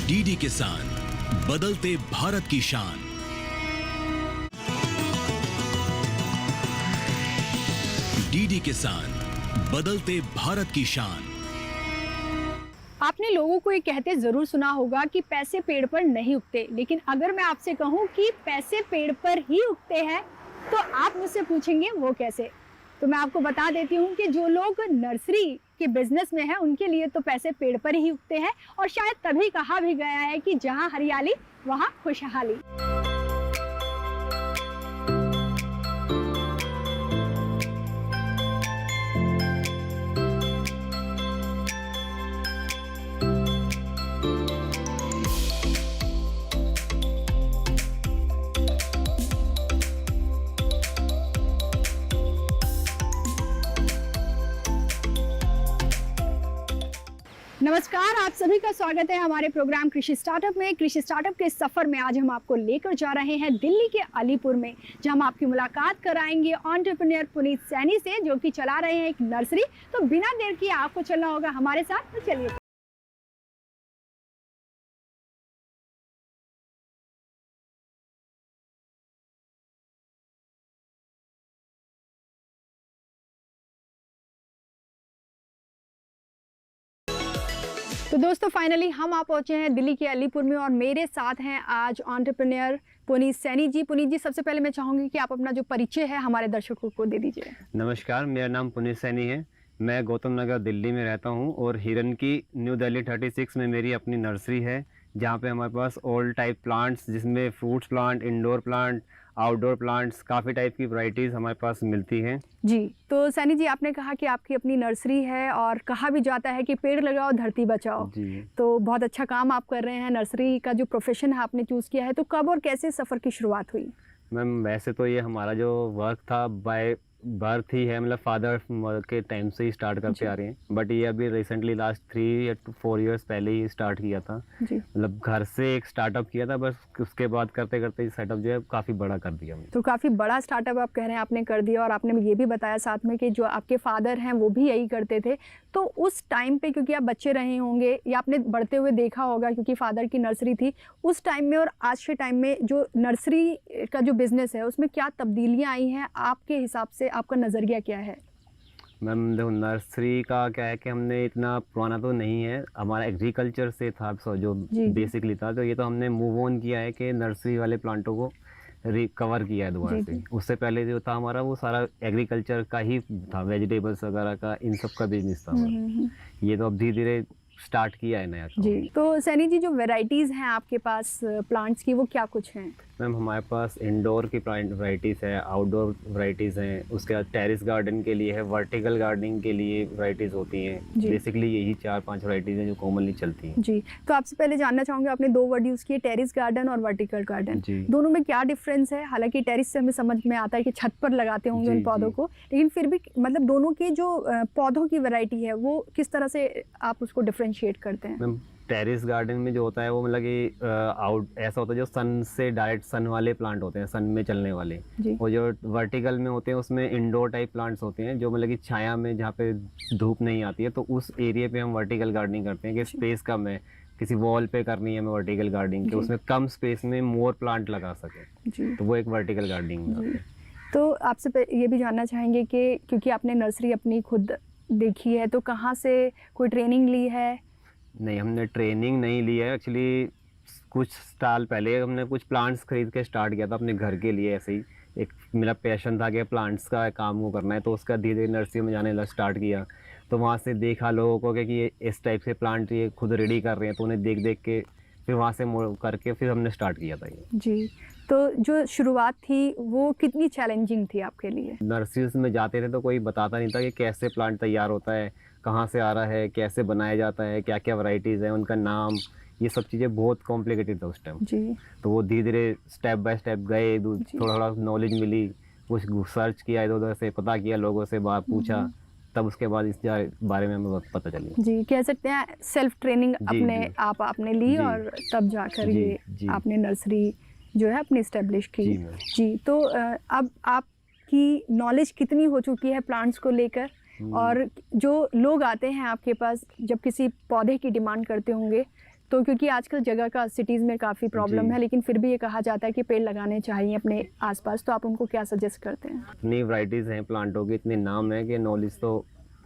DD किसान, बदलते भारत की शान। डीडी किसान, बदलते भारत की शान। आपने लोगों को ये कहते जरूर सुना होगा कि पैसे पेड़ पर नहीं उगते, लेकिन अगर मैं आपसे कहूँ कि पैसे पेड़ पर ही उगते हैं तो आप मुझसे पूछेंगे वो कैसे। तो मैं आपको बता देती हूँ कि जो लोग नर्सरी के बिजनेस में हैं उनके लिए तो पैसे पेड़ पर ही उगते हैं, और शायद तभी कहा भी गया है कि जहाँ हरियाली वहाँ खुशहाली। नमस्कार, आप सभी का स्वागत है हमारे प्रोग्राम कृषि स्टार्टअप में। कृषि स्टार्टअप के सफर में आज हम आपको लेकर जा रहे हैं दिल्ली के अलीपुर में, जहां हम आपकी मुलाकात कराएंगे एंटरप्रेन्योर पुनीत सैनी से, जो कि चला रहे हैं एक नर्सरी। तो बिना देर किए आपको चलना होगा हमारे साथ, तो चलिए। तो दोस्तों फाइनली हम आ पहुंचे हैं दिल्ली के अलीपुर में, और मेरे साथ हैं आज एंटरप्रेन्योर पुनीत सैनी जी। पुनीत जी, सबसे पहले मैं चाहूंगी कि आप अपना जो परिचय है हमारे दर्शकों को दे दीजिए। नमस्कार, मेरा नाम पुनीत सैनी है। मैं गौतम नगर दिल्ली में रहता हूं, और हिरन की न्यू दिल्ली 36 में मेरी अपनी नर्सरी है, जहां पे हमारे पास ऑल टाइप प्लांट्स, जिसमें fruits plant, indoor plant, outdoor plants, काफ़ी टाइप की वैरायटीज़ हमारे पास मिलती हैं। जी, तो सैनी जी, आपने कहा कि आपकी अपनी नर्सरी है, और कहा भी जाता है कि पेड़ लगाओ धरती बचाओ। जी। तो बहुत अच्छा काम आप कर रहे हैं। नर्सरी का जो प्रोफेशन है आपने चूज़ किया है, तो कब और कैसे सफ़र की शुरुआत हुई? मैम, वैसे तो ये हमारा जो वर्क था बाय बर्थ ही है, मतलब फादर के टाइम से ही स्टार्ट करते आ रहे हैं, बट ये अभी रिसेंटली लास्ट 3 या 4 इयर्स पहले ही स्टार्ट किया था। जी। मतलब घर से एक स्टार्टअप किया था, बस उसके बाद करते करते सेटअप जो है काफ़ी बड़ा कर दिया हमने। तो काफ़ी बड़ा स्टार्टअप आप कह रहे हैं आपने कर दिया, और आपने ये भी बताया साथ में कि जो आपके फादर हैं वो भी यही करते थे। तो उस टाइम पे, क्योंकि आप बच्चे रहे होंगे या आपने बढ़ते हुए देखा होगा, क्योंकि फादर की नर्सरी थी उस टाइम में और आज के टाइम में, जो नर्सरी का जो बिज़नेस है उसमें क्या तब्दीलियाँ आई हैं आपके हिसाब से? आपका नज़रिया क्या है? मैम देखो, नर्सरी का क्या है कि हमने इतना पुराना तो नहीं है, हमारा एग्रीकल्चर से था जो बेसिकली था, तो ये तो हमने मूव ऑन किया है कि नर्सरी वाले प्लांटों को रिकवर किया है दोबारा से। उससे पहले जो था हमारा वो सारा एग्रीकल्चर का ही था, वेजिटेबल्स वगैरह का, इन सब का बिजनेस था हमारा। ये तो अब धीरे धीरे स्टार्ट किया है नया जी। तो सैनी जी, जो वैरायटीज़ हैं आपके पास प्लांट्स की, वो क्या कुछ हैं? मैम, हमारे पास इंडोर की प्लांट वैरायटीज़ है, आउटडोर वैरायटीज़ हैं, उसके बाद टेरेस गार्डन के लिए है, वर्टिकल गार्डनिंग के लिए वैरायटीज़ होती हैं। बेसिकली यही 4-5 वैरायटीज़ हैं जो कॉमनली चलती हैं। जी। तो आपसे पहले जानना चाहूँगी, आपने 2 वर्ड यूज़ किए, टेरेस गार्डन और वर्टिकल गार्डन। दोनों में क्या डिफरेंस है? हालांकि टेरेस से हमें समझ में आता है कि छत पर लगाते होंगे उन पौधों को, लेकिन फिर भी मतलब दोनों के जो पौधों की वैरायटी है वो किस तरह से आप उसको डिफ्रेंशिएट करते हैं? टेरेस गार्डन में जो होता है वो मतलब कि ऐसा होता है जो सन से डायरेक्ट सन वाले प्लांट होते हैं, सन में चलने वाले। और जो वर्टिकल में होते हैं उसमें इंडोर टाइप प्लांट्स होते हैं, जो मतलब कि छाया में, जहाँ पे धूप नहीं आती है, तो उस एरिया पे हम वर्टिकल गार्डनिंग करते हैं कि स्पेस कम है, किसी वॉल पे करनी है हमें वर्टिकल गार्डनिंग, कि उसमें कम स्पेस में मोर प्लांट लगा सके, तो वो एक वर्टिकल गार्डनिंग। तो आपसे ये भी जानना चाहेंगे कि क्योंकि आपने नर्सरी अपनी खुद देखी है, तो कहाँ से कोई ट्रेनिंग ली है? नहीं, हमने ट्रेनिंग नहीं ली है। एक्चुअली कुछ साल पहले हमने कुछ प्लांट्स खरीद के स्टार्ट किया था अपने घर के लिए, ऐसे ही एक मेरा पैशन था कि प्लांट्स का काम को करना है, तो उसका धीरे धीरे नर्सरी में जाने स्टार्ट किया। तो वहाँ से देखा लोगों को कि ये इस टाइप से प्लांट ये खुद रेडी कर रहे हैं, तो उन्हें देख देख के फिर वहाँ से करके फिर हमने स्टार्ट किया था ये। जी। तो जो शुरुआत थी वो कितनी चैलेंजिंग थी आपके लिए? नर्सरीज में जाते थे तो कोई बताता नहीं था कि कैसे प्लांट तैयार होता है, कहाँ से आ रहा है, कैसे बनाया जाता है, क्या क्या वैरायटीज़ हैं, उनका नाम, ये सब चीज़ें बहुत कॉम्प्लिकेटेड था उस टाइम। जी। तो वो धीरे धीरे स्टेप बाय स्टेप गए, थोड़ा थोड़ा नॉलेज मिली, कुछ सर्च किया, इधर उधर से पता किया, लोगों से बात पूछा, तब उसके बाद इस बारे में हमें पता चली। जी, कह सकते हैं सेल्फ ट्रेनिंग आपने ली, और तब जाकर ये आपने नर्सरी जो है अपनी इस्टेब्लिश की। जी। तो अब आपकी नॉलेज कितनी हो चुकी है प्लांट्स को लेकर? और जो लोग आते हैं आपके पास, जब किसी पौधे की डिमांड करते होंगे, तो क्योंकि आजकल जगह का सिटीज़ में काफ़ी प्रॉब्लम है, लेकिन फिर भी ये कहा जाता है कि पेड़ लगाने चाहिए अपने आसपास, तो आप उनको क्या सजेस्ट करते हैं? इतनी वैरायटीज़ हैं प्लांटों की, इतने नाम है कि नॉलेज तो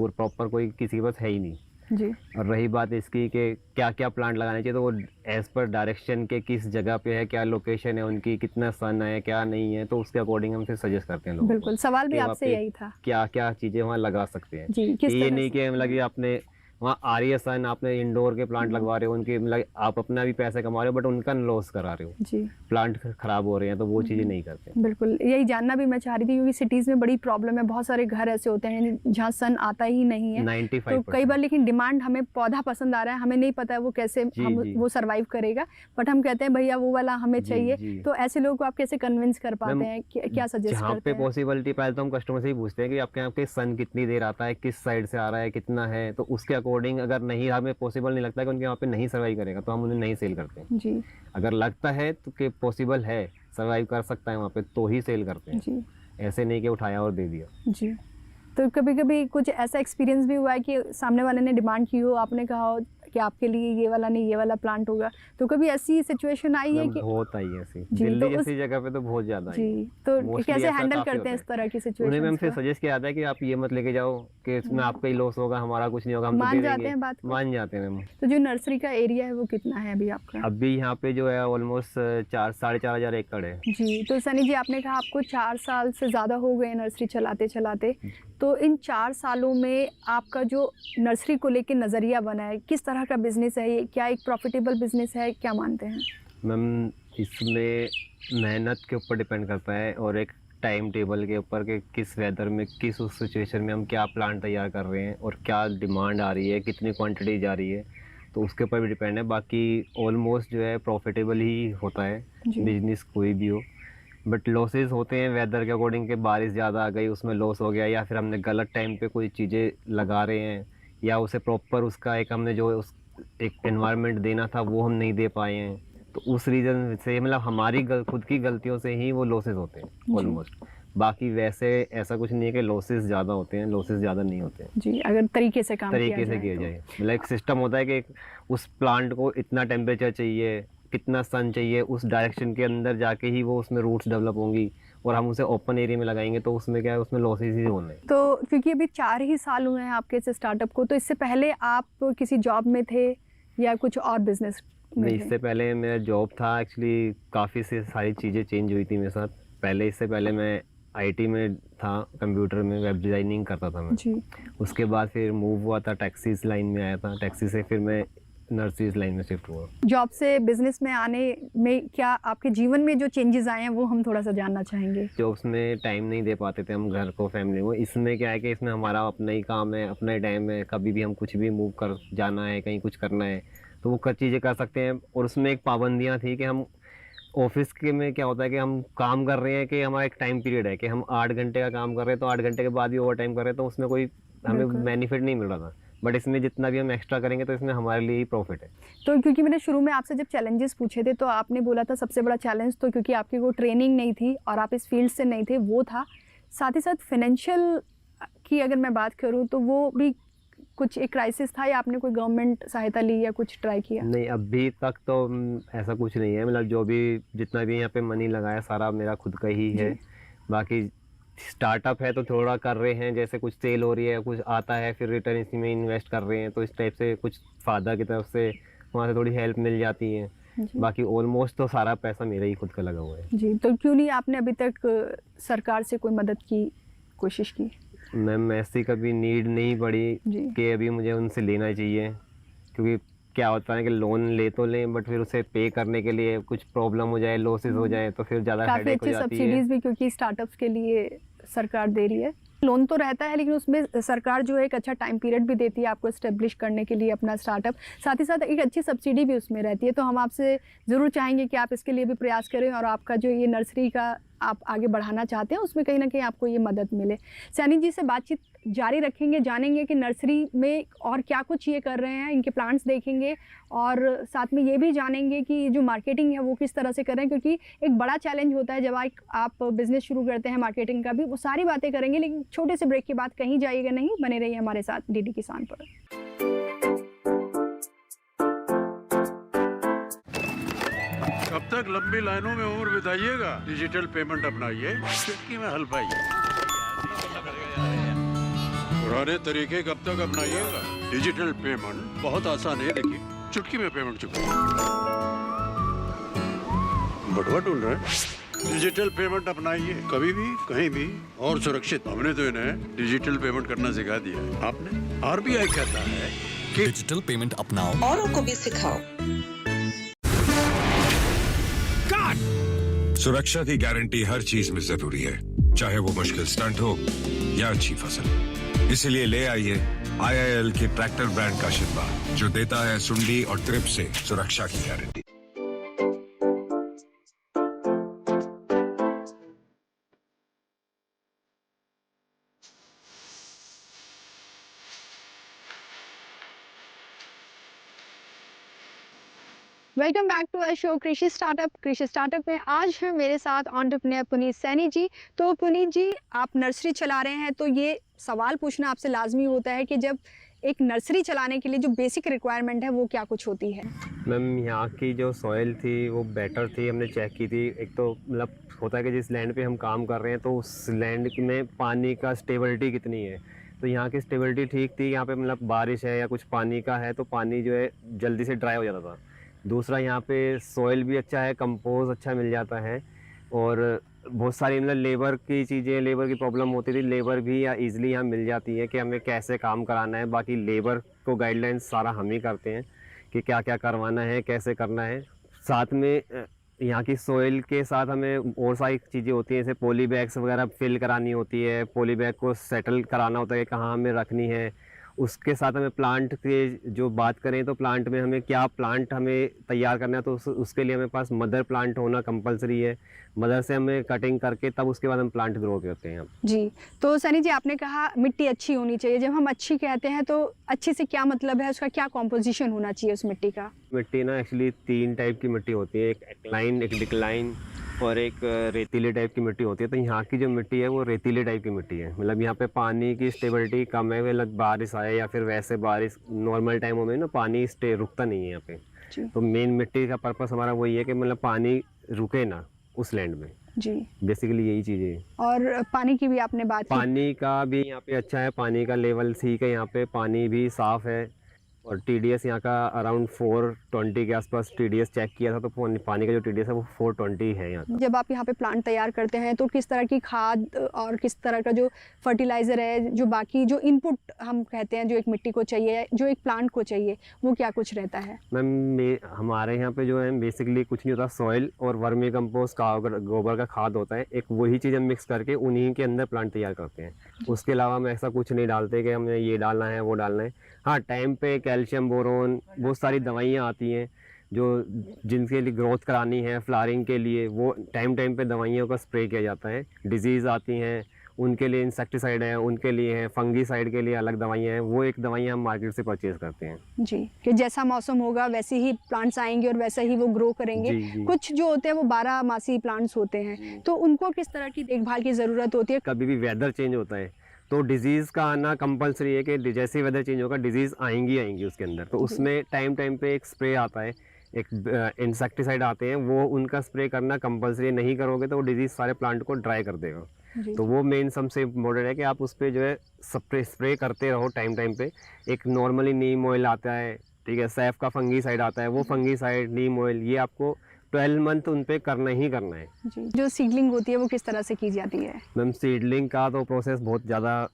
प्रॉपर कोई किसी के पास है ही नहीं जी। और रही बात इसकी कि क्या क्या प्लांट लगाने चाहिए, तो वो एज़ पर डायरेक्शन के किस जगह पे है, क्या लोकेशन है उनकी, कितना सन है, क्या नहीं है, तो उसके अकॉर्डिंग हम फिर सजेस्ट करते हैं लोगों को। बिल्कुल, सवाल भी कि आपसे वहाँ पे यही था। क्या क्या चीज़ें वहाँ लगा सकते हैं जी, किस ये तरह नहीं से? कि मतलब कि आपने वहाँ आ रही है सन, आपने इंडोर के प्लांट लगवा रहे हो, उनकी मतलब आप अपना भी पैसे कमा रहे हो बट उनका लॉस करा रहे हो, जी। प्लांट खराब हो रहे हैं, तो वो चीज़ें नहीं करते। बिल्कुल, यही जानना भी मैं चाह रही थी क्योंकि सिटीज़ में बड़ी प्रॉब्लम है, बहुत सारे घर ऐसे होते हैं जहाँ सन आता ही नहीं है। 95% तो कई बार लेकिन डिमांड, हमें पौधा पसंद आ रहा है, हमें नहीं पता है वो कैसे हम जी। वो सर्वाइव करेगा, बट हम कहते हैं भैया वो वाला हमें जी, चाहिए। जी। तो ऐसे लोगों को आप कैसे कन्विंस कर पाते मैम, हैं, क्या सजेस्ट जहाँ करते पे हैं? पॉसिबिलिटी, पहले तो हम कस्टमर से ही पूछते हैं कि आपके यहाँ पे सन कितनी देर आता है, किस साइड से आ रहा है, कितना है, तो उसके अकॉर्डिंग अगर नहीं, हमें पॉसिबल नहीं लगता है कि उनके यहाँ पे नहीं सर्वाइव करेगा, तो हम उन्हें नहीं सेल करते हैं। जी। अगर लगता है तो कि पॉसिबल है, सर्वाइव कर सकता है वहाँ पे, तो ही सेल करते हैं। जी। ऐसे नहीं कि उठाया और दे दिया। जी। तो कभी कभी कुछ ऐसा एक्सपीरियंस भी हुआ है कि सामने वाले ने डिमांड की हो, आपने कहा हो कि आपके लिए ये वाला नहीं, ये वाला प्लांट होगा, तो कभी ऐसी सिचुएशन आई है मैम, कि? बहुत आई है ऐसी, जी, दिल्ली तो जैसी जगह पे तो बहुत ज़्यादा आई है। जी, तो Mostly कैसे ऐसा हैंडल काफ़ी करते होता हैं है। इस तरह की उन्हें सिचुएशंस मैम फिर को? सजेस्ट किया जाता है कि आप ये मत लेके जाओ कि इसमें आपका ही लॉस होगा, हमारा कुछ नहीं होगा, हम तो मान दे जाते देंगे। हैं बात को? मान जाते हैं मैम। तो जो नर्सरी का एरिया है वो कितना है अभी आपका? अभी यहाँ पे जो है ऑलमोस्ट 4-4.5 एकड़ है। जी, तो सनी जी, आपने कहा आपको 4 साल से ज़्यादा हो गए नर्सरी चलाते चलाते, तो इन 4 सालों में आपका जो नर्सरी को लेके नज़रिया बना है, किस तरह का बिजनेस है ये? क्या एक प्रॉफिटेबल बिजनेस है, क्या मानते हैं? मैम, इसमें मेहनत के ऊपर डिपेंड करता है और एक टाइम टेबल के ऊपर कि किस वेदर में, किस उस सिचुएशन में हम क्या प्लांट तैयार कर रहे हैं और क्या डिमांड आ रही है, कितनी क्वांटिटी जा रही है, तो उसके ऊपर भी डिपेंड है। बाकी ऑलमोस्ट जो है प्रॉफिटेबल ही होता है जी। बिजनेस कोई भी हो, बट लॉसेस होते हैं वेदर के अकॉर्डिंग कि बारिश ज़्यादा आ गई उसमें लॉस हो गया, या फिर हमने गलत टाइम पे कोई चीज़ें लगा रहे हैं, या उसे प्रॉपर उसका एक हमने जो उस एक एनवायरनमेंट देना था वो हम नहीं दे पाए हैं, तो उस रीज़न से मतलब हमारी खुद की गलतियों से ही वो लॉसेस होते हैं ऑलमोस्ट। बाकी वैसे ऐसा कुछ नहीं है कि लॉसेस ज़्यादा होते हैं, लॉसेस ज़्यादा नहीं होते हैं जी, अगर तरीके से काम तरीके से किया किया तो। जाए। मतलब एक सिस्टम होता है कि उस प्लांट को इतना टेम्परेचर चाहिए, कितना सन चाहिए, उस डायरेक्शन के अंदर जाके ही वो उसमें रूट्स डेवलप होंगी, और हम उसे ओपन एरिया में लगाएंगे तो उसमें क्या है, उसमें लॉसेस ही होने हैं। तो क्योंकि अभी 4 ही साल हुए हैं आपके इस स्टार्टअप को, तो इससे पहले आप किसी जॉब में थे या कुछ और बिजनेस में नहीं, थे? इससे पहले मेरा जॉब था एक्चुअली, काफ़ी से सारी चीज़ें चेंज हुई थी मेरे साथ। पहले इससे पहले मैं आईटी में था, कंप्यूटर में वेब डिज़ाइनिंग करता था मैं। जी। उसके बाद फिर मूव हुआ था, टैक्सीज लाइन में आया था, टैक्सी से फिर मैं नर्सरीज लाइन में शिफ्ट हुआ। जॉब से बिजनेस में आने में क्या आपके जीवन में जो चेंजेस आए हैं वो हम थोड़ा सा जानना चाहेंगे। जॉब्स में टाइम नहीं दे पाते थे हम घर को, फैमिली को। इसमें क्या है कि इसमें हमारा अपना ही काम है, अपना ही टाइम है, कभी भी हम कुछ भी मूव कर जाना है, कहीं कुछ करना है तो वो कुछ चीज़ें कर सकते हैं। और उसमें एक पाबंदियाँ थी कि हम ऑफिस के में क्या होता है कि हम काम कर रहे हैं कि हमारा एक टाइम पीरियड है कि हम 8 घंटे का काम कर रहे हैं, तो 8 घंटे के बाद भी ओवर टाइम कर रहे हैं, तो उसमें कोई हमें बिल्कुल। बेनिफिट नहीं मिल रहा था। बट इसमें जितना भी हम एक्स्ट्रा करेंगे तो इसमें हमारे लिए ही प्रॉफिट है। तो क्योंकि मैंने शुरू में आपसे जब चैलेंजेस पूछे थे तो आपने बोला था सबसे बड़ा चैलेंज तो क्योंकि आपकी कोई ट्रेनिंग नहीं थी और आप इस फील्ड से नहीं थे, वो था। साथ ही साथ फाइनेंशियल की अगर मैं बात करूँ तो वो भी कुछ एक क्राइसिस था, या आपने कोई गवर्नमेंट सहायता ली या कुछ ट्राई किया? नहीं, अभी तक तो ऐसा कुछ नहीं है। मतलब जो भी जितना भी यहाँ पे मनी लगाया सारा मेरा खुद का ही है। बाकी स्टार्टअप है तो थोड़ा कर रहे हैं, जैसे कुछ सेल हो रही है, कुछ आता है, फिर रिटर्न इसी में इन्वेस्ट कर रहे हैं, तो इस टाइप से कुछ फादर की तरफ से वहाँ से थोड़ी हेल्प मिल जाती है। बाकी ऑलमोस्ट तो सारा पैसा मेरा ही खुद का लगा हुआ है। जी, तो क्यों नहीं आपने अभी तक सरकार से कोई मदद की कोशिश की? मैम, ऐसी कभी नीड नहीं पड़ी कि अभी मुझे उनसे लेना चाहिए, क्योंकि क्या होता है कि लोन ले तो लें बट फिर उसे पे करने के लिए कुछ प्रॉब्लम हो जाए, लॉसेस हो जाए, तो फिर ज़्यादा हेडेक हो जाती है। काफ़ी अच्छी सब्सिडीज़ भी क्योंकि स्टार्टअप्स के लिए सरकार दे रही है। लोन तो रहता है लेकिन उसमें सरकार जो है एक अच्छा टाइम पीरियड भी देती है आपको एस्टेब्लिश करने के लिए अपना स्टार्टअप, साथ ही साथ एक अच्छी सब्सिडी भी उसमें रहती है। तो हम आपसे ज़रूर चाहेंगे कि आप इसके लिए भी प्रयास करें और आपका जो ये नर्सरी का आप आगे बढ़ाना चाहते हैं उसमें कहीं ना कहीं आपको ये मदद मिले। सैनी जी से बातचीत जारी रखेंगे, जानेंगे कि नर्सरी में और क्या कुछ ये कर रहे हैं, इनके प्लांट्स देखेंगे और साथ में ये भी जानेंगे कि जो मार्केटिंग है वो किस तरह से कर रहे हैं, क्योंकि एक बड़ा चैलेंज होता है जब आप बिज़नेस शुरू करते हैं मार्केटिंग का भी। वो सारी बातें करेंगे, लेकिन छोटे से ब्रेक के बाद कहीं जाइएगा नहीं, बने रहिए हमारे साथ डीडी किसान पर। कब तक लंबी लाइनों में उम्र बिताइएगा? डिजिटल पेमेंट अपनाइए, चुटकी में हल पाइए। पुराने तरीके कब तक अपनाइएगा? डिजिटल पेमेंट बहुत आसान है, देखिए चुटकी में पेमेंट चुकाइए। बटुआ ढूंढ रहे हैं? डिजिटल पेमेंट अपनाइए, कभी भी कहीं भी और सुरक्षित। हमने तो इन्हें डिजिटल पेमेंट करना सिखा दिया है। आपने? आरबीआई कहता है कि डिजिटल पेमेंट अपनाओ, औरों को भी सिखाओ। सुरक्षा की गारंटी हर चीज में जरूरी है, चाहे वो मुश्किल स्टंट हो या अच्छी फसल। इसलिए ले आइए IIL के ट्रैक्टर ब्रांड का शिनबा, जो देता है सुंडी और ट्रिप से सुरक्षा की गारंटी। Welcome back to our show कृषि स्टार्टअप। कृषि स्टार्टअप में आज है मेरे साथ एंटरप्रेन्योर पुनीत सैनी जी। तो पुनीत जी, आप नर्सरी चला रहे हैं, तो ये सवाल पूछना आपसे लाजमी होता है कि जब एक नर्सरी चलाने के लिए जो बेसिक रिक्वायरमेंट है वो क्या कुछ होती है? मैम, यहाँ की जो सॉइल थी वो बेटर थी, हमने चेक की थी। एक तो मतलब होता है कि जिस लैंड पे हम काम कर रहे हैं तो उस लैंड में पानी का स्टेबिलिटी कितनी है, तो यहाँ की स्टेबिलिटी ठीक थी। यहाँ पे मतलब बारिश है या कुछ पानी का है तो पानी जो है जल्दी से ड्राई हो जाता था। दूसरा, यहाँ पे सॉइल भी अच्छा है, कंपोज अच्छा मिल जाता है, और बहुत सारी मतलब लेबर की चीज़ें, लेबर की प्रॉब्लम होती थी, लेबर भी या ईज़िली यहाँ मिल जाती है कि हमें कैसे काम कराना है। बाकी लेबर को गाइडलाइंस सारा हम ही करते हैं कि क्या क्या करवाना है, कैसे करना है। साथ में यहाँ की सॉइल के साथ हमें और सारी चीज़ें होती हैं, जैसे पॉली बैग्स वगैरह फिल करानी होती है, पॉली बैग को सेटल कराना होता है कि कहाँ हमें रखनी है। उसके साथ हमें प्लांट के जो बात करें तो प्लांट में हमें क्या प्लांट हमें तैयार करना है, तो उसके लिए हमें पास मदर प्लांट होना कंपलसरी है। मदर से हमें कटिंग करके तब उसके बाद हम प्लांट ग्रो करते हैं। जी, तो सनी जी, आपने कहा मिट्टी अच्छी होनी चाहिए। जब हम अच्छी कहते हैं तो अच्छी से क्या मतलब है, उसका क्या कॉम्पोजिशन होना चाहिए उस मिट्टी का? मिट्टी ना एक्चुअली 3 टाइप की मिट्टी होती है, एक एक्लाइन, एक डिक्लाइन और एक रेतीले टाइप की मिट्टी होती है। तो यहाँ की जो मिट्टी है वो रेतीले टाइप की मिट्टी है, मतलब यहाँ पे पानी की स्टेबिलिटी कम है। मतलब बारिश आए या फिर वैसे बारिश नॉर्मल टाइमों में ना पानी रुकता नहीं है यहाँ पे। तो मेन मिट्टी का पर्पस हमारा वही है कि मतलब पानी रुके ना उस लैंड में। जी, बेसिकली यही चीज़ है। और पानी की भी आपने बात की। पानी का भी यहाँ पे अच्छा है, पानी का लेवल ठीक है, यहाँ पे पानी भी साफ़ है। और TDS यहाँ का अराउंड 420 के आसपास TDS चेक किया था, तो पानी का जो TDS है वो 420 है यहाँ का। जब आप यहाँ पे प्लांट तैयार करते हैं तो किस तरह की खाद और किस तरह का जो फर्टिलाइज़र है, जो बाकी जो इनपुट हम कहते हैं जो एक मिट्टी को चाहिए, जो एक प्लांट को चाहिए, वो क्या कुछ रहता है? मैम, हमारे यहाँ पे जो है बेसिकली कुछ नहीं होता, सॉइल और वर्मी कंपोस्ट का गोबर का खाद होता है। एक वही चीज़ हम मिक्स करके उन्हीं के अंदर प्लांट तैयार करते हैं। उसके अलावा हम ऐसा कुछ नहीं डालते कि हमें ये डालना है वो डालना है। हाँ, टाइम पे कैल्शियम, बोरोन, बहुत सारी दवाइयाँ आती हैं जो जिनके लिए ग्रोथ करानी है, फ्लावरिंग के लिए, वो टाइम पे दवाइयों का स्प्रे किया जाता है। डिजीज़ आती हैं उनके लिए इंसेक्टिसाइड है, उनके लिए है, फंगीसाइड के लिए अलग दवाइयाँ हैं। वो एक दवाइयाँ हम मार्केट से परचेज़ करते हैं। जी, कि जैसा मौसम होगा वैसे ही प्लांट्स आएंगे और वैसा ही वो ग्रो करेंगे। जी। कुछ जो होते हैं वो 12 मासी प्लांट्स होते हैं, तो उनको किस तरह की देखभाल की ज़रूरत होती है? कभी भी वेदर चेंज होता है तो डिजीज़ का आना कंपलसरी है कि जैसे ही वेदर चेंज होगा डिजीज़ आएंगी उसके अंदर। तो उसमें टाइम पे एक स्प्रे आता है, एक इंसेक्टिसाइड आते हैं, वो उनका स्प्रे करना कंपलसरी। नहीं करोगे तो वो डिजीज़ सारे प्लांट को ड्राई कर देगा। तो वो मेन सबसे इम्पोर्टेंट है कि आप उस पर जो है स्प्रे करते रहो टाइम पे। एक नॉर्मली नीम ऑयल आता है, ठीक है, सैफ का फंगीसाइड आता है, वो फंगीसाइड, नीम ऑयल, ये आपको 12 मंथ उन पे करना ही करना है। जी, जो सीडलिंग होती है वो किस तरह से की जाती है? मैम, सीडलिंग का तो प्रोसेस बहुत ज़्यादा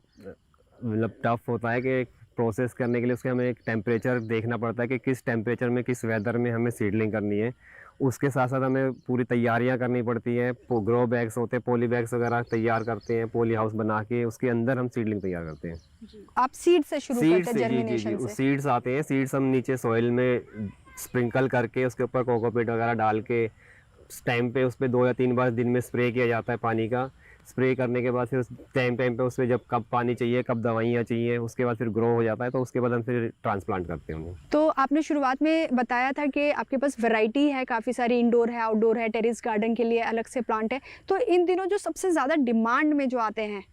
मतलब टफ होता है कि प्रोसेस करने के लिए उसके हमें एक टेम्परेचर देखना पड़ता है कि किस टेम्परेचर में, किस वेदर में हमें सीडलिंग करनी है। उसके साथ साथ हमें पूरी तैयारियां करनी पड़ती है। ग्रो बैग्स होते हैं, पॉली बैग्स वगैरह तैयार करते हैं, पॉली हाउस बना के उसके अंदर हम सीडलिंग तैयार करते हैं। आप सीड से शुरू करते हैं, जी, जर्मिनेशन से? सीड्स आते हैं, सीड्स हम नीचे सॉइल में स्प्रिंकल करके उसके ऊपर कोकोपीट वगैरह डाल के टाइम पे उस पर 2 या 3 बार दिन में स्प्रे किया जाता है पानी का। स्प्रे करने के बाद फिर टाइम पे उस पर जब कब पानी चाहिए, कब दवाइयाँ चाहिए, उसके बाद फिर ग्रो हो जाता है। तो उसके बाद हम फिर ट्रांसप्लांट करते हैं। तो आपने शुरुआत में बताया था कि आपके पास वैरायटी है, काफ़ी सारी, इंडोर है, आउटडोर है, टेरेस गार्डन के लिए अलग से प्लांट है। तो इन दिनों जो सबसे ज़्यादा डिमांड में जो आते हैं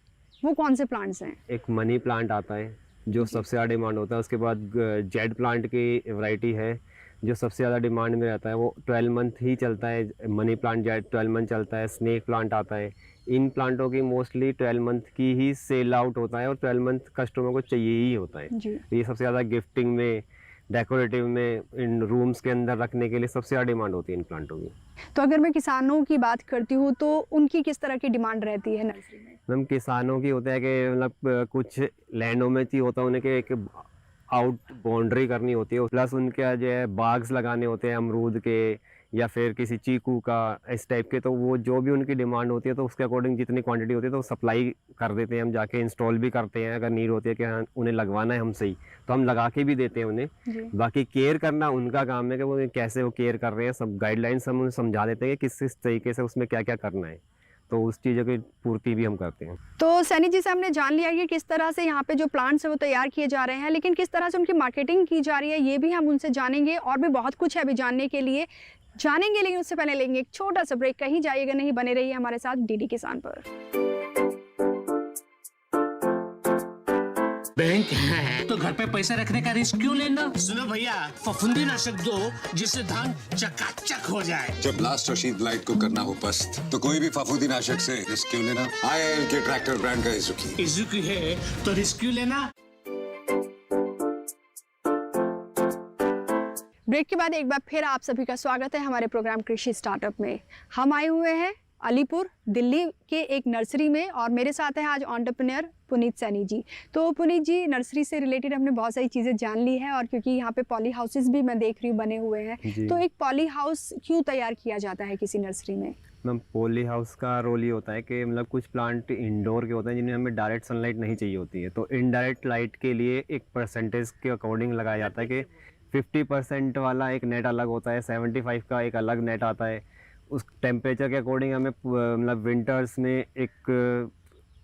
वो कौन से प्लांट्स हैं? एक मनी प्लांट आता है जो सबसे ज़्यादा डिमांड होता है। उसके बाद जेड प्लांट की वैरायटी है, जो सबसे ज़्यादा डिमांड में रहता है वो 12 मंथ ही चलता है। मनी प्लांट जो है 12 मंथ चलता है, स्नेक प्लांट आता है। इन प्लांटों की मोस्टली 12 मंथ की ही सेल आउट होता है और 12 मंथ कस्टमर को चाहिए ही होता है। जी। ये सबसे ज़्यादा गिफ्टिंग में, डेकोरेटिव में, इन रूम्स के अंदर रखने के लिए सबसे ज़्यादा डिमांड होती है इन प्लांटों की। तो अगर मैं किसानों की बात करती हूँ तो उनकी किस तरह की डिमांड रहती है नर्सरी में? मैम किसानों की होता है कि मतलब कुछ लैंडों में चाहिए होता है उन्हें कि एक आउट बाउंड्री करनी होती है, प्लस उनके जो है बाग्स लगाने होते हैं अमरूद के या फिर किसी चीकू का, इस टाइप के। तो वो जो भी उनकी डिमांड होती है तो उसके अकॉर्डिंग जितनी क्वांटिटी होती है तो सप्लाई कर देते हैं हम, जाके इंस्टॉल भी करते हैं। अगर नीड होती है कि हाँ उन्हें लगवाना है हमसे ही तो हम लगा के भी देते हैं उन्हें। जी। बाकी केयर करना उनका काम है कि वो कैसे वो केयर कर रहे हैं, सब गाइडलाइंस हम उन्हें समझा देते हैं कि किस तरीके से उसमें क्या क्या करना है, तो उस चीज़ों की पूर्ति भी हम करते हैं। तो सैनी जी से हमने जान लिया कि किस तरह से यहाँ पे जो प्लांट्स है वो तैयार किए जा रहे हैं, लेकिन किस तरह से उनकी मार्केटिंग की जा रही है ये भी हम उनसे जानेंगे। और भी बहुत कुछ है अभी जानने के लिए, जानेंगे, लेकिन उससे पहले लेंगे एक छोटा सा ब्रेक। कहीं जाइएगा नहीं, बने रहिए हमारे साथ डीडी किसान पर। बैंक है तो घर पे पैसे रखने का रिस्क क्यों लेना? सुनो भैया, फफूंदीनाशक दो जिससे धान चकाचक हो जाए। जब ब्लास्ट और शीत ब्लाइट को करना हो पस्त, तो कोई भी फफूंदीनाशक से रिस्क क्यों लेना? IIL के ट्रैक्टर ब्रांड का इजुकी। इजुकी है तो रिस्क क्यों लेना? ब्रेक के बाद एक बार फिर आप सभी का स्वागत है हमारे प्रोग्राम कृषि स्टार्टअप में। हम आए हुए हैं अलीपुर दिल्ली के एक नर्सरी में और मेरे साथ हैं आज एंटरप्रेन्योर पुनीत सैनी जी। तो पुनीत जी, नर्सरी से रिलेटेड हमने बहुत सारी चीज़ें जान ली है और क्योंकि यहाँ पे पॉली हाउसेस भी मैं देख रही हूँ बने हुए हैं, तो एक पॉली हाउस क्यों तैयार किया जाता है किसी नर्सरी में? मैम पॉली हाउस का रोल ये होता है कि मतलब कुछ प्लांट इंडोर के होते हैं जिन्हें हमें डायरेक्ट सनलाइट नहीं चाहिए होती है, तो इनडायरेक्ट लाइट के लिए एक परसेंटेज के अकॉर्डिंग लगाया जाता है कि 50% वाला एक नेट अलग होता है, 75 का एक अलग नेट आता है। उस टेम्परेचर के अकॉर्डिंग हमें मतलब विंटर्स में एक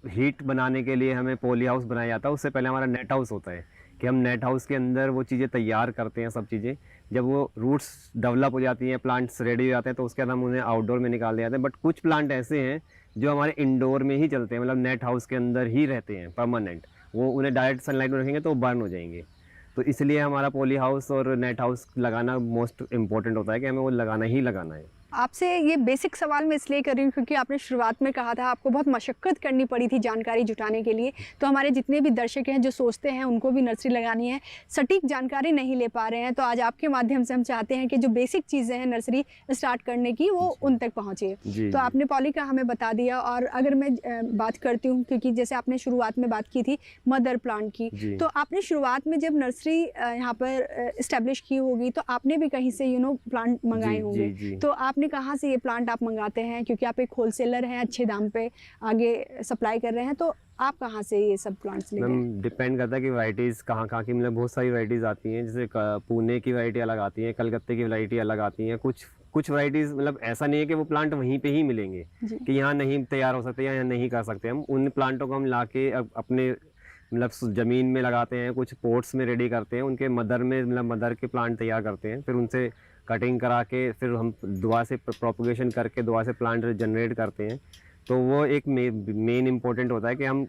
हीट बनाने के लिए हमें पॉली हाउस बनाया जाता है। उससे पहले हमारा नेट हाउस होता है कि हम नेट हाउस के अंदर वो चीज़ें तैयार करते हैं, सब चीज़ें। जब वो रूट्स डेवलप हो जाती हैं, प्लांट्स रेडी हो जाते हैं, तो उसके बाद हम उन्हें आउटडोर में निकाल दिए जाते हैं। बट कुछ प्लांट ऐसे हैं जो हमारे इंडोर में ही चलते हैं, मतलब नेट हाउस के अंदर ही रहते हैं परमानेंट। वो उन्हें डायरेक्ट सनलाइट में रखेंगे तो वो बर्न हो जाएंगे। तो इसलिए हमारा पॉली हाउस और नेट हाउस लगाना मोस्ट इम्पॉर्टेंट होता है कि हमें वो लगाना ही लगाना है। आपसे ये बेसिक सवाल मैं इसलिए कर रही हूँ क्योंकि आपने शुरुआत में कहा था आपको बहुत मशक्क़त करनी पड़ी थी जानकारी जुटाने के लिए। तो हमारे जितने भी दर्शक हैं जो सोचते हैं उनको भी नर्सरी लगानी है, सटीक जानकारी नहीं ले पा रहे हैं, तो आज आपके माध्यम से हम चाहते हैं कि जो बेसिक चीज़ें हैं नर्सरी स्टार्ट करने की वो उन तक पहुँचे। तो आपने पॉली का हमें बता दिया। और अगर मैं बात करती हूँ, क्योंकि जैसे आपने शुरुआत में बात की थी मदर प्लांट की, तो आपने शुरुआत में जब नर्सरी यहाँ पर इस्टेब्लिश की होगी तो आपने भी कहीं से प्लांट मंगाए होंगे। तो आपने कहाँ से ये प्लांट आप मंगाते हैं, क्योंकि आप एक होलसेलर हैं, अच्छे दाम पे आगे सप्लाई कर रहे हैं, तो आप कहाँ से ये सब प्लांट्स लेते हैं? डिपेंड करता है कि वैरायटीज़ कहाँ की, मतलब बहुत सारी वैरायटीज़ आती हैं। जैसे पुणे की वैरायटी अलग आती है, कलकत्ते की वैरायटी अलग आती है। कुछ वैरायटीज़ मतलब ऐसा नहीं है कि वो प्लांट वहीं पे ही मिलेंगे कि यहाँ नहीं तैयार हो सकते या यहाँ नहीं कर सकते। हम उन प्लांटों को हम ला के अपने मतलब ज़मीन में लगाते हैं, कुछ पोट्स में रेडी करते हैं, उनके मदर में मतलब मदर के प्लांट तैयार करते हैं, फिर उनसे कटिंग करा के फिर हम दुआ से प्रोपगेशन करके दुआ से प्लांट जनरेट करते हैं। तो वो एक मेन इम्पोर्टेंट होता है कि हम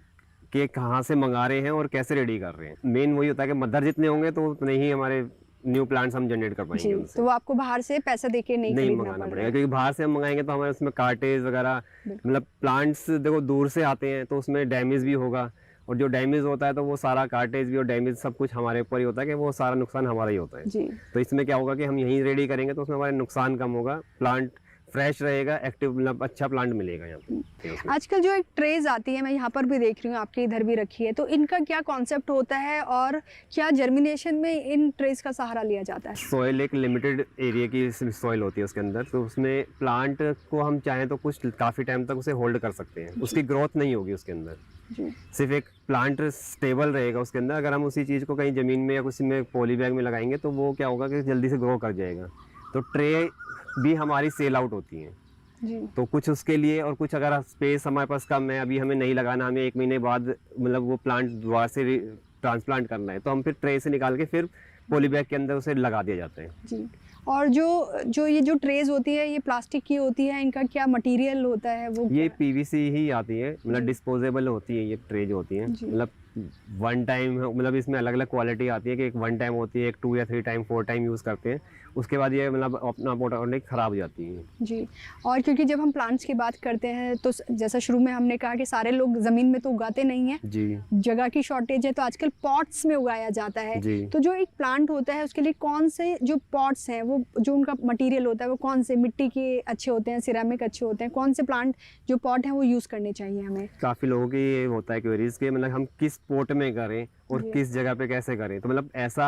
कि कहाँ से मंगा रहे हैं और कैसे रेडी कर रहे हैं। मेन वही होता है कि मदर जितने होंगे तो उतने ही हमारे न्यू प्लांट्स हम जनरेट कर पाएंगे उनसे। तो वो आपको बाहर से पैसा देके नहीं मंगाना पड़ेगा, क्योंकि बाहर से हम मंगाएंगे तो हमारे उसमें कार्टेज वगैरह, मतलब प्लांट्स देखो दूर से आते हैं तो उसमें डैमेज भी होगा, और जो डैमेज होता है तो वो सारा कार्टेज भी और डैमेज सब कुछ हमारे ऊपर ही होता है कि वो सारा नुकसान हमारा ही होता है जी। तो इसमें क्या होगा कि हम यहीं रेडी करेंगे तो उसमें हमारे नुकसान कम होगा, प्लांट फ्रेश रहेगा, एक्टिव मतलब अच्छा प्लांट मिलेगा यहाँ पे। आजकल जो एक ट्रेज आती है, मैं यहाँ पर भी देख रही हूँ, आपके इधर भी रखी है, तो इनका क्या कॉन्सेप्ट होता है और क्या जर्मिनेशन में इन ट्रेज का सहारा लिया जाता है? सॉइल एक लिमिटेड एरिया की सॉइल होती है उसके अंदर, तो उसमें प्लांट को हम चाहें तो कुछ काफ़ी टाइम तक उसे होल्ड कर सकते हैं, उसकी ग्रोथ नहीं होगी उसके अंदर जी। सिर्फ एक प्लांट स्टेबल रहेगा उसके अंदर। अगर हम उसी चीज़ को कहीं ज़मीन में या किसी में पॉली बैग में लगाएंगे तो वो क्या होगा कि जल्दी से ग्रो कर जाएगा। तो ट्रे भी हमारी सेल आउट होती हैं जी। तो कुछ उसके लिए, और कुछ अगर स्पेस हमारे पास कम है, अभी हमें नहीं लगाना, हमें 1 महीने बाद मतलब वो प्लांट दोबारा से ट्रांसप्लांट करना है, तो हम फिर ट्रे से निकाल के फिर पॉली बैग के अंदर उसे लगा दिया जाता है जी। और जो ये जो ट्रेज होती है ये प्लास्टिक की होती है, इनका क्या मटेरियल होता है? वो ये PVC ही आती है, मतलब डिस्पोजेबल होती है ये ट्रे जो होती है, मतलब 1 टाइम, मतलब इसमें अलग अलग क्वालिटी आती है कि एक 1 टाइम होती है, एक 2 या 3 टाइम 4 टाइम यूज़ करते हैं। उसके बाद ये मतलब अपना ऑटोमेटिक ख़राब हो जाती है। जी। और क्योंकि जब हम प्लांट्स की बात करते हैं तो जैसा शुरू में हमने कहा कि सारे लोग ज़मीन में तो उगाते नहीं हैं, जी जगह की शॉर्टेज है, तो आजकल पॉट्स में उगाया जाता है। जी। तो जो एक प्लांट होता है उसके लिए कौन से जो पॉट्स हैं, वो जो उनका मटेरियल होता है वो कौन से मिट्टी के अच्छे होते हैं, सिरेमिक अच्छे होते हैं, कौन से प्लांट जो पॉट हैं वो यूज़ करने चाहिए हमें? काफ़ी लोगों की ये होता है क्वेरीज के मतलब हम किस पोर्ट में करें और जी। किस जगह पे कैसे करें। तो मतलब ऐसा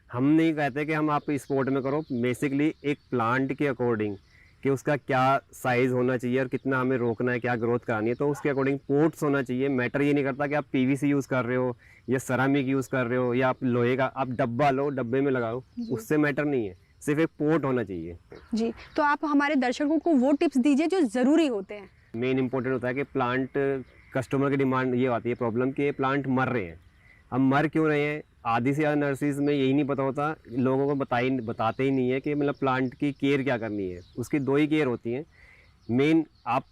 हम नहीं कहते कि हम आप इस पोर्ट में करो, बेसिकली एक प्लांट के अकॉर्डिंग कि उसका क्या साइज़ होना चाहिए और कितना हमें रोकना है, क्या ग्रोथ करानी है, तो उसके अकॉर्डिंग पोर्ट्स होना चाहिए। मैटर ये नहीं करता कि आप पीवीसी यूज़ कर रहे हो या सेरामिक यूज़ कर रहे हो या आप लोहे का आप डब्बा लो, डब्बे में लगाओ, उससे मैटर नहीं है, सिर्फ एक पोर्ट होना चाहिए। जी। तो आप हमारे दर्शकों को वो टिप्स दीजिए जो ज़रूरी होते हैं। मेन इंपॉर्टेंट होता है कि प्लांट कस्टमर की डिमांड ये आती है प्रॉब्लम कि प्लांट मर रहे हैं। अब मर क्यों रहे हैं? आधी से ज़्यादा नर्सरीज में यही नहीं पता होता, लोगों को बताते ही नहीं है कि मतलब प्लांट की केयर क्या करनी है। उसकी दो ही केयर होती हैं मेन। आप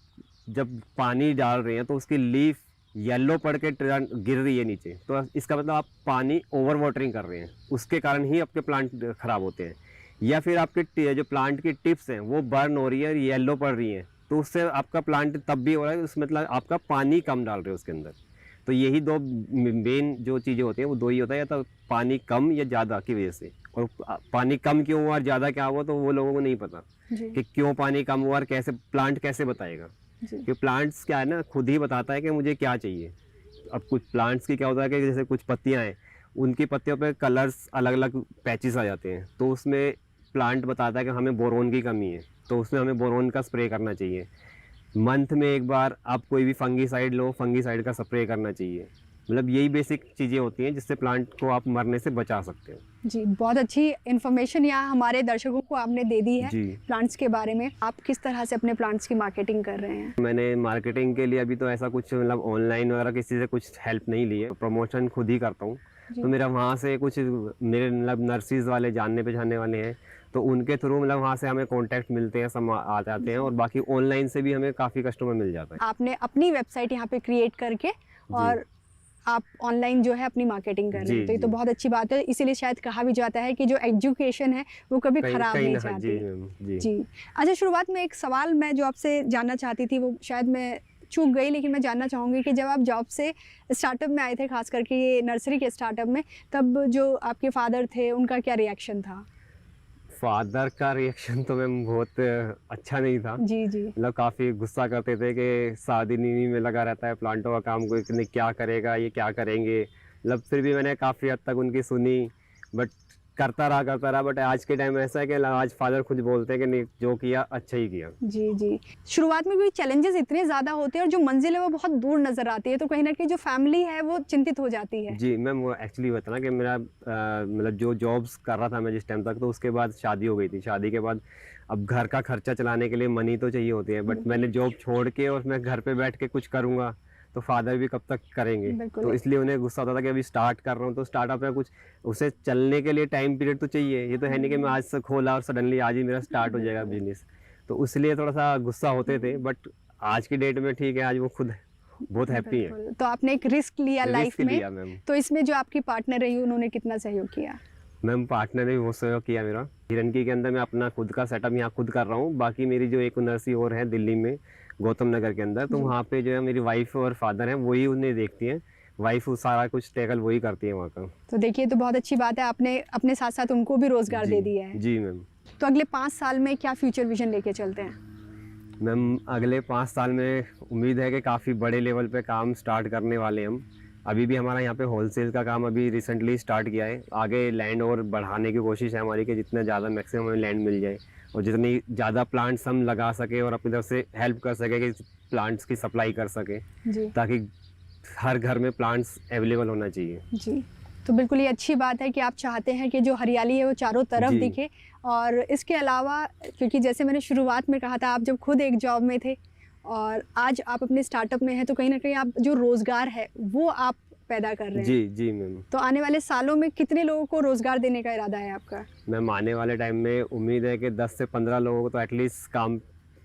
जब पानी डाल रहे हैं तो उसकी लीफ येलो पड़ के गिर रही है नीचे, तो इसका मतलब आप पानी ओवर वाटरिंग कर रहे हैं, उसके कारण ही आपके प्लांट ख़राब होते हैं। या फिर आपके जो प्लांट की टिप्स हैं वो बर्न हो रही है और येलो पड़ रही हैं, तो उससे आपका प्लांट तब भी हो रहा है, उसमें मतलब आपका पानी कम डाल रहे हो उसके अंदर। तो यही दो मेन जो चीज़ें होती हैं वो दो ही होता है, या तो पानी कम या ज़्यादा की वजह से। और पानी कम क्यों हुआ और ज़्यादा क्या हुआ तो वो लोगों को नहीं पता कि क्यों पानी कम हुआ और कैसे प्लांट कैसे बताएगा। कि प्लांट्स क्या है ना, खुद ही बताता है कि मुझे क्या चाहिए। अब कुछ प्लांट्स की क्या होता है कि जैसे कुछ पत्तियाँ हैं, उनकी पत्तियों पे कलर्स अलग अलग पैचेस आ जाते हैं, तो उसमें प्लांट बताता है कि हमें बोरोन की कमी है, तो उसमें हमें बोरोन का स्प्रे करना चाहिए। मंथ में एक बार आप कोई भी फंगीसाइड लो, फंगीसाइड का स्प्रे करना चाहिए। मतलब यही बेसिक चीज़ें होती हैं जिससे प्लांट को आप मरने से बचा सकते हो। जी, बहुत अच्छी इन्फॉर्मेशन यहाँ हमारे दर्शकों को आपने दे दी है प्लांट्स के बारे में। आप किस तरह से अपने प्लांट्स की मार्केटिंग कर रहे हैं? मैंने मार्केटिंग के लिए अभी तो ऐसा कुछ मतलब ऑनलाइन वगैरह किसी से कुछ हेल्प नहीं ली है, प्रमोशन खुद ही करता हूँ। तो मेरा वहाँ से कुछ मेरे मतलब नर्सरीज वाले जानने पहचानने वाले हैं, तो उनके थ्रू मतलब वहाँ से हमें कांटेक्ट मिलते हैं, सब आ जाते हैं, और बाकी ऑनलाइन से भी हमें काफ़ी कस्टमर मिल जाता है। आपने अपनी वेबसाइट यहाँ पे क्रिएट करके और आप ऑनलाइन जो है अपनी मार्केटिंग कर रहे हैं, तो ये तो बहुत अच्छी बात है। इसीलिए शायद कहा भी जाता है कि जो एजुकेशन है वो कभी खराब नहीं जाती। जी। अच्छा, शुरुआत में एक सवाल मैं जो आपसे जानना चाहती थी वो शायद मैं चूक गई, लेकिन मैं जानना चाहूँगी कि जब आप जॉब से स्टार्टअप में आए थे, खास करके ये नर्सरी के स्टार्टअप में, तब जो आपके फादर थे उनका क्या रिएक्शन था? फादर का रिएक्शन तो मैम बहुत अच्छा नहीं था। जी जी। मतलब काफ़ी गुस्सा करते थे कि शादी नीनी में लगा रहता है, प्लांटों का काम कोई इतने क्या करेगा, ये क्या करेंगे। मतलब फिर भी मैंने काफ़ी हद तक उनकी सुनी, बट करता रहा। बट आज के टाइम ऐसा है कि आज फादर खुद बोलते हैं कि नहीं, जो किया अच्छा ही किया। जी जी। शुरुआत में भी चैलेंजेस इतने ज़्यादा होते हैं और जो मंजिल है वो बहुत दूर नज़र आती है, तो कहीं ना कहीं जो फैमिली है वो चिंतित हो जाती है। जी मैम, वो एक्चुअली बताना कि मेरा मतलब जो जॉब्स कर रहा था मैं जिस टाइम तक, तो उसके बाद शादी हो गई थी। शादी के बाद अब घर का खर्चा चलाने के लिए मनी तो चाहिए होती है, बट मैंने जॉब छोड़ के और मैं घर पे बैठ के कुछ करूँगा तो फादर भी कब तक करेंगे, तो इसलिए उन्हें गुस्सा होता था कि अभी स्टार्ट कर रहा हूँ, तो स्टार्टअप में कुछ उसे चलने के लिए टाइम पीरियड तो चाहिए। ये तो है नहीं कि मैं आज से खोला और सडनली आज ही मेरा स्टार्ट हो जाएगा बिजनेस, तो इसलिए थोड़ा सा गुस्सा होते थे। बट आज की डेट में ठीक है, आज वो खुद बहुत हैप्पी है। तो आपने एक रिस्क लिया लाइफ में, तो इसमें जो आपकी पार्टनर रही उन्होंने कितना सहयोग किया? मैम पार्टनर ने भी बहुत सहयोग किया मेरा। हिरनकी के अंदर मैं अपना खुद का सेटअप यहाँ खुद कर रहा हूँ। बाकी मेरी जो एक नर्सरी और है दिल्ली में, गौतम नगर के अंदर, तो वहाँ पे जो है मेरी वाइफ और फादर हैं, वही उन्हें देखती हैं। वाइफ सारा कुछ टैकल वही करती है वहाँ का। तो देखिए, तो बहुत अच्छी बात है, आपने अपने साथ साथ उनको भी रोजगार दे दिया है। जी मैम। तो अगले 5 साल में क्या फ्यूचर विजन लेके चलते हैं? मैम अगले 5 साल में उम्मीद है कि काफ़ी बड़े लेवल पे काम स्टार्ट करने वाले हम। अभी भी हमारा यहाँ पे होलसेल का काम अभी रिसेंटली स्टार्ट किया है। आगे लैंड और बढ़ाने की कोशिश है हमारी कि जितना ज़्यादा मैक्सिमम हमें लैंड मिल जाए और जितनी ज़्यादा प्लांट्स हम लगा सके और अपनी तरफ से हेल्प कर सके कि प्लांट्स की सप्लाई कर सके, ताकि हर घर में प्लांट्स अवेलेबल होना चाहिए। जी, तो बिल्कुल ये अच्छी बात है कि आप चाहते हैं कि जो हरियाली है वो चारों तरफ दिखे। और इसके अलावा, क्योंकि जैसे मैंने शुरुआत में कहा था, आप जब खुद एक जॉब में थे और आज आप अपने स्टार्टअप में हैं, तो कहीं ना कहीं आप जो रोज़गार है वो आप पैदा कर रहे हैं। जी जी मैम। तो आने वाले सालों में कितने लोगों को रोज़गार देने का इरादा है आपका? मैम आने वाले टाइम में उम्मीद है कि 10 से 15 लोगों को तो एटलीस्ट काम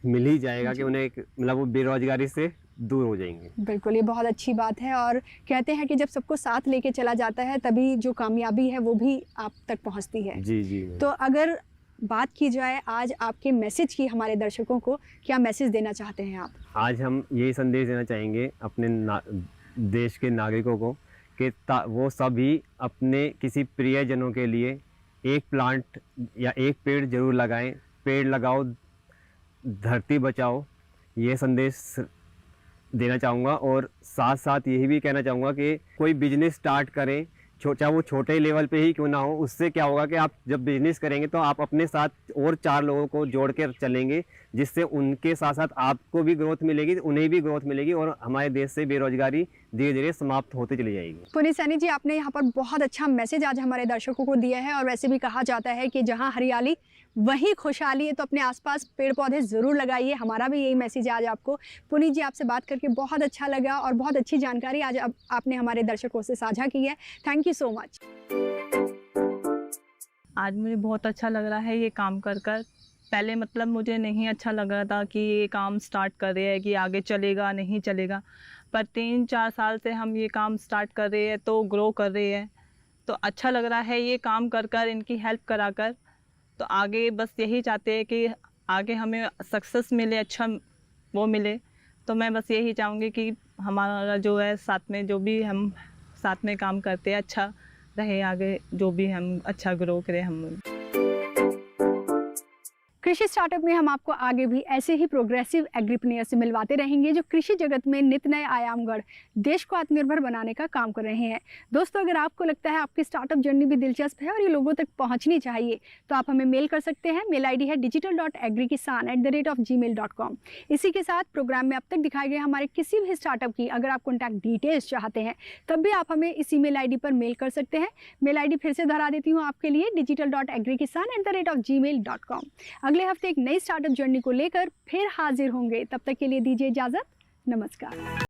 मिल ही जाएगा, कि उन्हें मतलब वो बेरोजगारी से दूर हो जाएंगे। बिल्कुल, ये बहुत अच्छी बात है। और कहते हैं कि जब सबको साथ लेके चला जाता है तभी जो कामयाबी है वो भी आप तक पहुंचती है। जी जी। तो अगर बात की जाए आज आपके मैसेज की हमारे दर्शकों को, क्या मैसेज देना चाहते हैं आप? आज हम यही संदेश देना चाहेंगे अपने देश के नागरिकों को कि वो सभी अपने किसी प्रियजनों के लिए एक प्लांट या एक पेड़ जरूर लगाएं। पेड़ लगाओ, धरती बचाओ, ये संदेश देना चाहूँगा। और साथ साथ यही भी कहना चाहूँगा कि कोई बिजनेस स्टार्ट करें, चाहे वो छोटे लेवल पे ही क्यों ना हो, उससे क्या होगा कि आप जब बिजनेस करेंगे तो आप अपने साथ और 4 लोगों को जोड़ कर चलेंगे, जिससे उनके साथ साथ आपको भी ग्रोथ मिलेगी, उन्हें भी ग्रोथ मिलेगी और हमारे देश से बेरोजगारी धीरे धीरे समाप्त होती चली जाएगी। पुनीत सैनी जी, आपने यहाँ पर बहुत अच्छा मैसेज आज हमारे दर्शकों को दिया है। और वैसे भी कहा जाता है कि जहाँ हरियाली वहीं खुशहाली है, तो अपने आसपास पेड़ पौधे ज़रूर लगाइए। हमारा भी यही मैसेज है आज आपको। पुनीत जी, आपसे बात करके बहुत अच्छा लगा और बहुत अच्छी जानकारी आज आपने हमारे दर्शकों से साझा की है। Thank you so much. आज मुझे बहुत अच्छा लग रहा है ये काम कर कर। पहले मतलब मुझे नहीं अच्छा लग रहा था कि ये काम स्टार्ट कर रहे हैं कि आगे चलेगा नहीं चलेगा, पर 3-4 साल से हम ये काम स्टार्ट कर रहे हैं तो ग्रो कर रहे हैं, तो अच्छा लग रहा है ये काम कर कर, इनकी हेल्प करा कर। तो आगे बस यही चाहते हैं कि आगे हमें सक्सेस मिले, अच्छा वो मिले। तो मैं बस यही चाहूँगी कि हमारा जो है साथ में जो भी हम साथ में काम करते हैं अच्छा रहे, आगे जो भी हम अच्छा ग्रो करें हम। कृषि स्टार्टअप में हम आपको आगे भी ऐसे ही प्रोग्रेसिव एग्रीप्रेन्योर से मिलवाते रहेंगे जो कृषि जगत में नित नए आयाम गढ़ देश को आत्मनिर्भर बनाने का काम कर रहे हैं। दोस्तों, अगर आपको लगता है आपकी स्टार्टअप जर्नी भी दिलचस्प है और ये लोगों तक पहुंचनी चाहिए, तो आप हमें मेल कर सकते हैं। मेल आईडी है digital.agrikisan@gmail.com। इसी के साथ प्रोग्राम में अब तक दिखाए गए हमारे किसी भी स्टार्टअप की अगर आप कॉन्टैक्ट डिटेल्स चाहते हैं, तब भी आप हमें इसी मेल आई पर मेल कर सकते हैं। मेल आई फिर से दोहरा देती हूँ आपके लिए, digital.agrikisan@gmail.com। अगले हफ्ते एक नई स्टार्टअप जर्नी को लेकर फिर हाजिर होंगे। तब तक के लिए दीजिए इजाजत। नमस्कार।